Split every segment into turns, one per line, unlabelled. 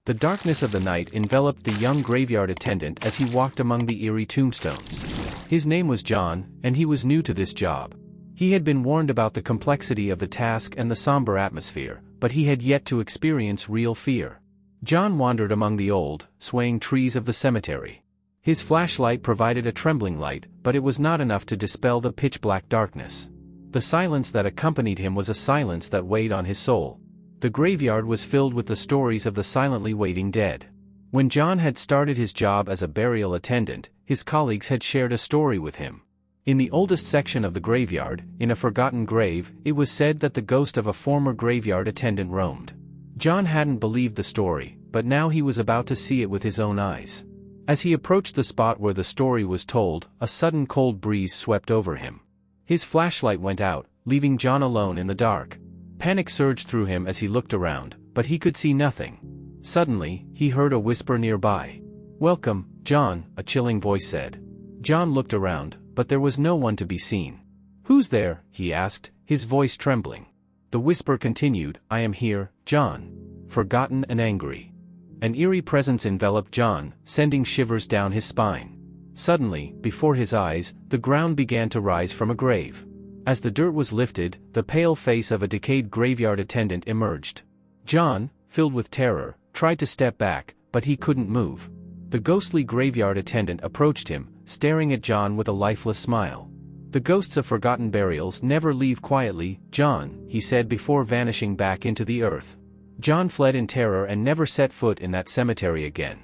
The darkness of the night enveloped the young graveyard attendant as he walked among the eerie tombstones. His name was John, and he was new to this job. He had been warned about the complexity of the task and the somber atmosphere, but he had yet to experience real fear. John wandered among the old, swaying trees of the cemetery. His flashlight provided a trembling light, but it was not enough to dispel the pitch-black darkness. The silence that accompanied him was a silence that weighed on his soul. The graveyard was filled with the stories of the silently waiting dead. When John had started his job as a burial attendant, his colleagues had shared a story with him. In the oldest section of the graveyard, in a forgotten grave, it was said that the ghost of a former graveyard attendant roamed. John hadn't believed the story, but now he was about to see it with his own eyes. As he approached the spot where the story was told, a sudden cold breeze swept over him. His flashlight went out, leaving John alone in the dark. Panic surged through him as he looked around, but he could see nothing. Suddenly, he heard a whisper nearby. "Welcome, John," a chilling voice said. John looked around, but there was no one to be seen. "Who's there?" he asked, his voice trembling. The whisper continued, "I am here, John. Forgotten and angry." An eerie presence enveloped John, sending shivers down his spine. Suddenly, before his eyes, the ground began to rise from a grave. As the dirt was lifted, the pale face of a decayed graveyard attendant emerged. John, filled with terror, tried to step back, but he couldn't move. The ghostly graveyard attendant approached him, staring at John with a lifeless smile. "The ghosts of forgotten burials never leave quietly, John," he said before vanishing back into the earth. John fled in terror and never set foot in that cemetery again.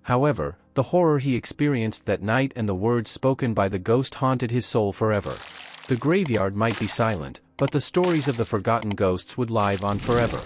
However, the horror he experienced that night and the words spoken by the ghost haunted his soul forever. The graveyard might be silent, but the stories of the forgotten ghosts would live on forever.